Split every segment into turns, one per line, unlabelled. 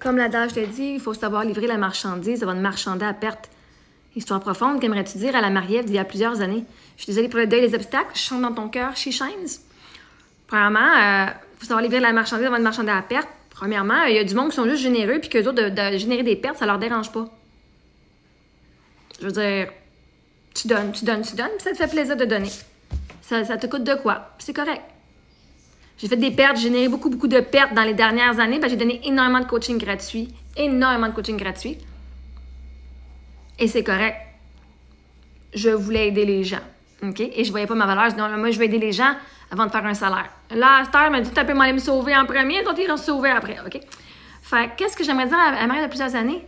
Comme l'adage te dit, il faut savoir livrer la marchandise avant de marchander à perte. Histoire profonde, qu'aimerais-tu dire à la Marie-Ève d'il y a plusieurs années? Je suis désolée pour le deuil des obstacles, je chante dans ton cœur, she shines. Premièrement, il faut savoir livrer la marchandise avant de marchander à perte. Premièrement, il y a du monde qui sont juste généreux, puis qu'eux autres, de générer des pertes, ça leur dérange pas. Je veux dire, tu donnes, puis ça te fait plaisir de donner. Ça te coûte de quoi? C'est correct. J'ai fait des pertes, j'ai généré beaucoup de pertes dans les dernières années. J'ai donné énormément de coaching gratuit. Et c'est correct. Je voulais aider les gens. OK? Et je voyais pas ma valeur. Je dis, non, moi, je vais aider les gens avant de faire un salaire. Là, Esther m'a dit, tu peux m'aller me sauver en premier, toi, tu iras se sauver après. OK? Fait qu'est-ce que j'aimerais dire à Marie de plusieurs années?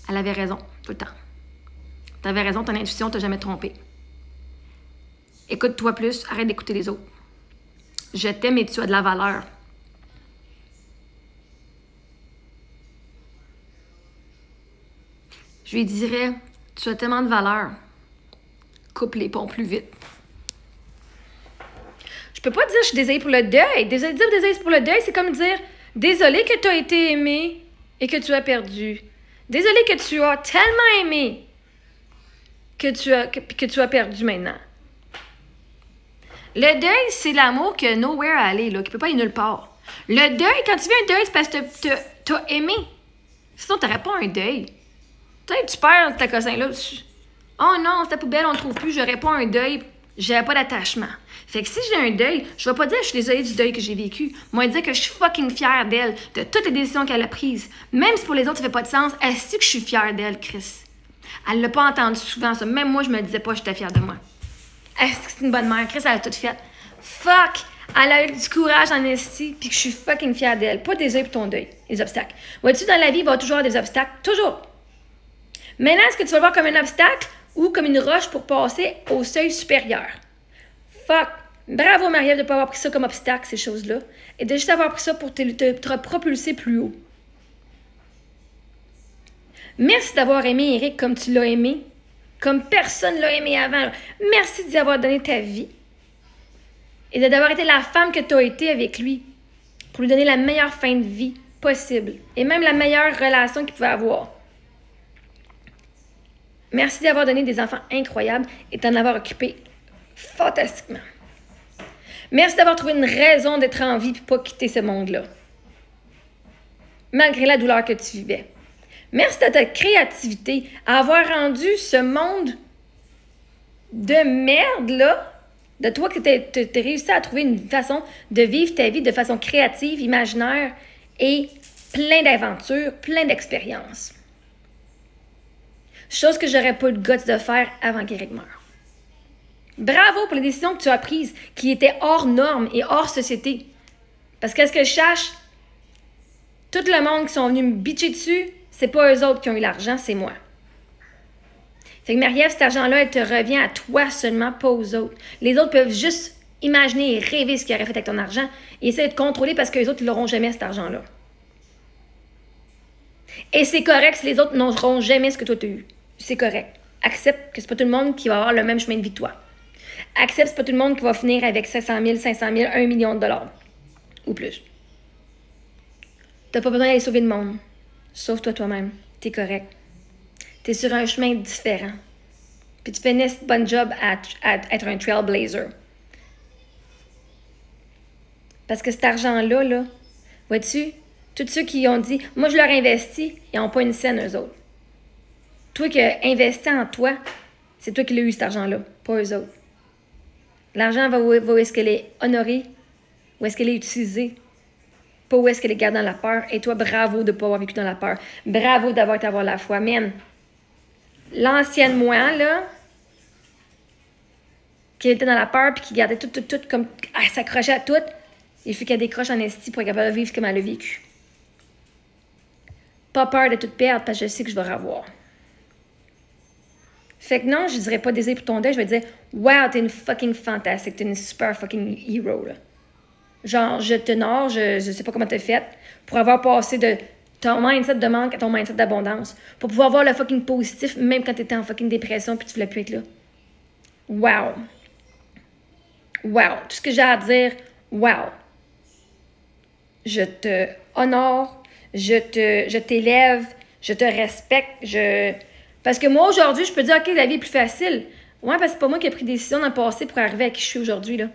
Elle avait raison, tout le temps. Tu avais raison, ton intuition t'a jamais trompé. Écoute-toi plus, arrête d'écouter les autres. Je t'aime et tu as de la valeur. Je lui dirais, tu as tellement de valeur. Coupe les ponts plus vite. Je peux pas dire je suis désolée pour le deuil. Dire désolée pour le deuil, c'est comme dire désolée que tu as été aimé et que tu as perdu. Désolée que tu as tellement aimé que tu as perdu maintenant. Le deuil, c'est l'amour que nowhere à aller, là, qui peut pas aller nulle part. Le deuil, quand tu vis un deuil, c'est parce que t'as aimé. Sinon, t'aurais pas un deuil. Peut-être tu perds ta cousin-là. Oh non, c'est ta poubelle, on ne trouve plus, j'aurais pas un deuil, j'aurais pas d'attachement. Fait que si j'ai un deuil, je vais pas dire que je suis désolée du deuil que j'ai vécu. Moi, dire que je suis fucking fière d'elle, de toutes les décisions qu'elle a prises. Même si pour les autres, ça fait pas de sens, elle sait que je suis fière d'elle, Chris. Elle l'a pas entendu souvent, ça. Même moi, je me disais pas que j'étais fière de moi. Est-ce que c'est une bonne mère? Chris, elle a tout fait. Fuck! Elle a eu du courage en esti, puis que je suis fucking fière d'elle. Pas désolée pour ton deuil, les obstacles. Vois-tu, dans la vie, il va toujours avoir des obstacles. Toujours. Maintenant, est-ce que tu vas le voir comme un obstacle ou comme une roche pour passer au seuil supérieur? Fuck! Bravo, Marie-Ève, de ne pas avoir pris ça comme obstacle, ces choses-là. Et de juste avoir pris ça pour te propulser plus haut. Merci d'avoir aimé Eric comme tu l'as aimé. Comme personne ne l'a aimé avant. Merci d'y avoir donné ta vie. Et d'avoir été la femme que tu as été avec lui. Pour lui donner la meilleure fin de vie possible. Et même la meilleure relation qu'il pouvait avoir. Merci d'avoir donné des enfants incroyables et d'en avoir occupé fantastiquement. Merci d'avoir trouvé une raison d'être en vie et pas quitter ce monde-là. Malgré la douleur que tu vivais. Merci de ta créativité à avoir rendu ce monde de merde, là, de toi que tu as réussi à trouver une façon de vivre ta vie de façon créative, imaginaire et plein d'aventures, plein d'expériences. Chose que j'aurais pas le guts de faire avant qu'Éric meure. Bravo pour les décisions que tu as prises, qui étaient hors normes et hors société. Parce qu'est-ce que je sache? Tout le monde qui sont venus me bitcher dessus, c'est pas eux autres qui ont eu l'argent, c'est moi. Fait que Marie-Ève, cet argent-là, elle te revient à toi seulement, pas aux autres. Les autres peuvent juste imaginer et rêver ce qu'ils auraient fait avec ton argent et essayer de contrôler parce que les autres, ils n'auront jamais cet argent-là. Et c'est correct si les autres n'auront jamais ce que toi tu as eu. C'est correct. Accepte que c'est pas tout le monde qui va avoir le même chemin de vie que toi. Accepte que c'est pas tout le monde qui va finir avec 700 000, 500 000, 1 million de dollars. Ou plus. T'as pas besoin d'aller sauver le monde. Sauve-toi toi-même. T'es correct. T'es sur un chemin différent. Puis tu fais une bonne job à être un trailblazer. Parce que cet argent-là, là, vois-tu, tous ceux qui ont dit « Moi, je leur investis », ils n'ont pas une scène, eux autres. Toi qui as investi en toi, c'est toi qui l'as eu, cet argent-là, pas eux autres. L'argent va où est-ce qu'elle est honorée, où est-ce qu'elle est utilisée, pas où est-ce qu'elle est gardée dans la peur. Et toi, bravo de ne pas avoir vécu dans la peur. Bravo d'avoir été avoir la foi. Man, l'ancienne moi, là, qui était dans la peur puis qui gardait tout comme... Elle s'accrochait à tout. Il faut qu'elle décroche en esti pour être capable de vivre comme elle a vécu. Pas peur de tout perdre parce que je sais que je vais revoir. Fait que non, je dirais pas désolé pour ton deuil, je vais dire « Wow, t'es une fucking fantastique, t'es une super fucking hero, là. » Genre, je t'honore, je sais pas comment t'as fait pour avoir passé de ton mindset de manque à ton mindset d'abondance. Pour pouvoir voir le fucking positif, même quand t'étais en fucking dépression puis tu voulais plus être là. Wow. Wow. Tout ce que j'ai à dire, wow. Je te honore, je t'élève, je te respecte, Parce que moi, aujourd'hui, je peux dire, OK, la vie est plus facile. Ouais, parce que c'est pas moi qui ai pris des décisions dans le passé pour arriver à qui je suis aujourd'hui, là.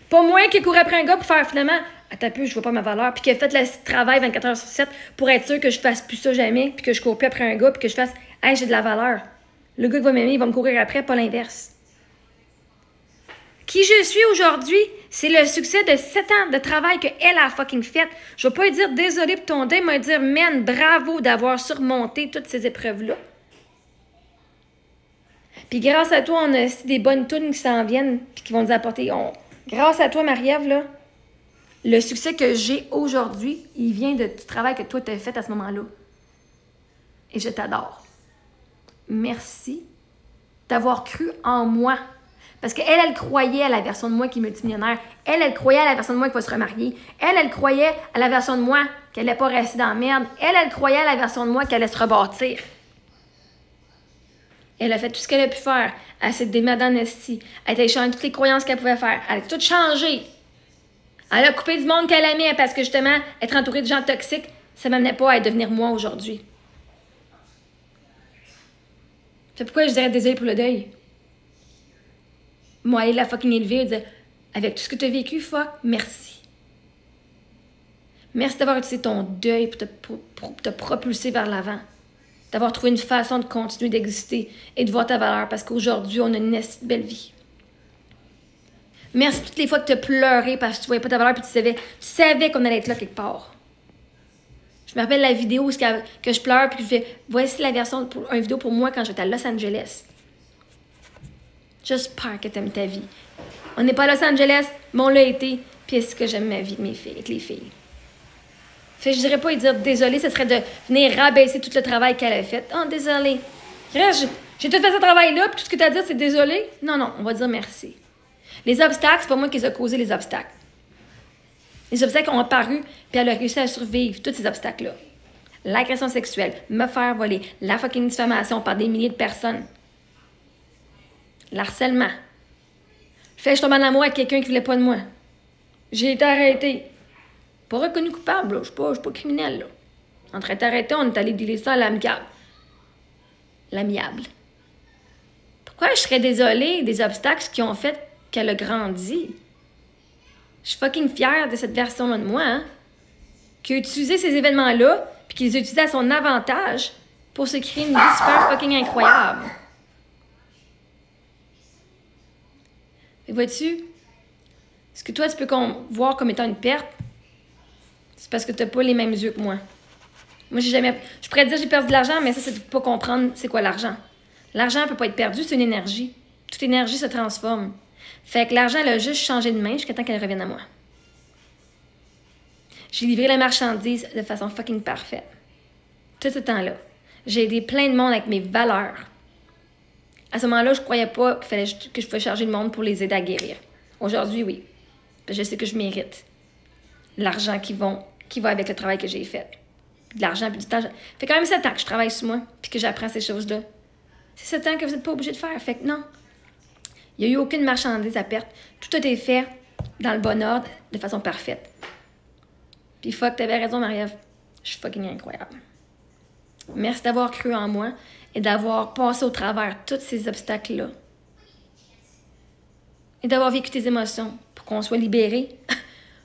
Pas moi qui cours après un gars pour faire, finalement, attends un peu, je vois pas ma valeur, puis qui a fait le travail 24 heures sur 7 pour être sûr que je fasse plus ça jamais, puis que je cours plus après un gars, puis que je fasse, hey, j'ai de la valeur. Le gars qui va m'aimer, il va me courir après, pas l'inverse. Qui je suis aujourd'hui, c'est le succès de 7 ans de travail qu'elle a fucking fait. Je vais pas lui dire désolé pour ton deuil, mais lui dire, man, bravo d'avoir surmonté toutes ces épreuves-là. Puis grâce à toi, on a aussi des bonnes tunes qui s'en viennent, puis qui vont nous apporter. Grâce à toi, Marie-Ève, là, le succès que j'ai aujourd'hui, il vient du travail que toi t'as fait à ce moment-là. Et je t'adore. Merci d'avoir cru en moi. Parce qu'elle, elle croyait à la version de moi qui est multimillionnaire. Elle croyait à la version de moi qui va se remarier. Elle croyait à la version de moi qu'elle n'allait pas rester dans la merde. Elle croyait à la version de moi qu'elle allait se rebâtir. Elle a fait tout ce qu'elle a pu faire. Elle s'est démise dans Nestie. Elle a échangé toutes les croyances qu'elle pouvait faire. Elle a tout changé. Elle a coupé du monde qu'elle aimait parce que justement, être entourée de gens toxiques, ça ne m'amenait pas à devenir moi aujourd'hui. C'est pourquoi je dirais désolé pour le deuil. Moi, aller la fucking élever et dire, avec tout ce que tu as vécu, fuck, merci. Merci d'avoir utilisé ton deuil pour te propulser vers l'avant. D'avoir trouvé une façon de continuer d'exister et de voir ta valeur parce qu'aujourd'hui, on a une belle vie. Merci toutes les fois que tu as pleuré parce que tu voyais pas ta valeur et tu savais qu'on allait être là quelque part. Je me rappelle la vidéo où que je pleure et que je fais, voici la version pour une vidéo pour moi quand j'étais à Los Angeles. J'espère que tu aimes ta vie. On n'est pas à Los Angeles, mais on l'a été. Puis est-ce que j'aime ma vie avec les filles? Fait que je dirais pas lui dire désolé, ce serait de venir rabaisser tout le travail qu'elle a fait. Oh, désolé. J'ai tout fait ce travail-là, puis tout ce que tu as à dire, c'est désolé. Non, on va dire merci. Les obstacles, c'est pas moi qui les ai causés, les obstacles. Les obstacles ont apparu, puis elle a réussi à survivre, tous ces obstacles-là. L'agression sexuelle, me faire voler, la fucking diffamation par des milliers de personnes. L'harcèlement. Je tombe en amour avec quelqu'un qui voulait pas de moi. J'ai été arrêtée. Pas reconnu coupable, là. Je suis pas criminelle, là. Entre être arrêté, on est allé dealer ça à l'amiable. L'amiable. Pourquoi je serais désolée des obstacles qui ont fait qu'elle a grandi? Je suis fucking fière de cette version-là de moi, hein? Qui a utilisé ces événements-là, puis qui les a utilisés à son avantage pour se créer une vie super fucking incroyable. Et vois-tu, ce que toi, tu peux voir comme étant une perte, c'est parce que tu n'as pas les mêmes yeux que moi. Moi, je pourrais te dire que j'ai perdu de l'argent, mais ça, c'est de pas comprendre c'est quoi l'argent. L'argent ne peut pas être perdu, c'est une énergie. Toute énergie se transforme. Fait que l'argent, elle a juste changé de main jusqu'à temps qu'elle revienne à moi. J'ai livré la marchandise de façon fucking parfaite. Tout ce temps-là. J'ai aidé plein de monde avec mes valeurs. À ce moment-là, je ne croyais pas que je pouvais charger le monde pour les aider à guérir. Aujourd'hui, oui. Parce que je sais que je mérite l'argent qui va avec le travail que j'ai fait. De l'argent et du temps. Fait quand même 7 ans que je travaille sur moi puis que j'apprends ces choses-là. C'est 7 ans que vous n'êtes pas obligé de faire. Fait que non. Il n'y a eu aucune marchandise à perte. Tout a été fait dans le bon ordre, de façon parfaite. Puis fuck, t'avais raison, Marie-Ève. Je suis fucking incroyable. Merci d'avoir cru en moi et d'avoir passé au travers tous ces obstacles-là. Et d'avoir vécu tes émotions pour qu'on soit libéré,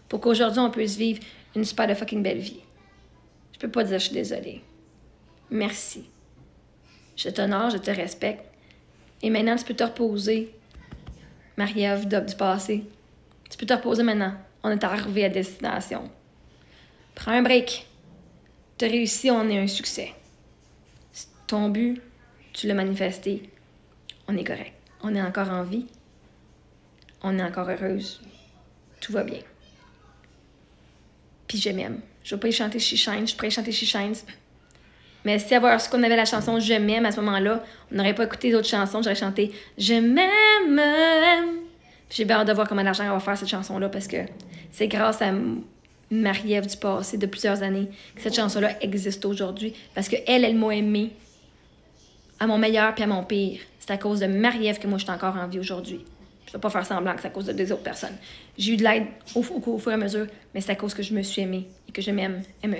pour qu'aujourd'hui on puisse vivre une super de fucking belle vie. Je peux pas dire je suis désolée. Merci. Je t'honore, je te respecte. Et maintenant, tu peux te reposer, Marie-Ève du passé. Tu peux te reposer maintenant. On est arrivé à destination. Prends un break. Tu as réussi, on est un succès. Ton but, tu l'as manifesté. On est correct. On est encore en vie. On est encore heureuse. Tout va bien. Puis je m'aime. Je vais pas y chanter She Shines. Je pourrais y chanter She Shines. Mais si avoir ce qu'on avait la chanson Je m'aime à ce moment-là, on n'aurait pas écouté les autres chansons. J'aurais chanté Je m'aime. J'ai bien hâte de voir comment l'argent va faire cette chanson-là parce que c'est grâce à Marie-Ève du passé de plusieurs années que cette chanson-là existe aujourd'hui. Parce qu'elle m'a aimée à mon meilleur puis à mon pire. C'est à cause de Marie-Ève que moi, je suis encore en vie aujourd'hui. Je ne vais pas faire semblant que c'est à cause des autres personnes. J'ai eu de l'aide au fur et à mesure, mais c'est à cause que je me suis aimée et que je m'aime, MEM.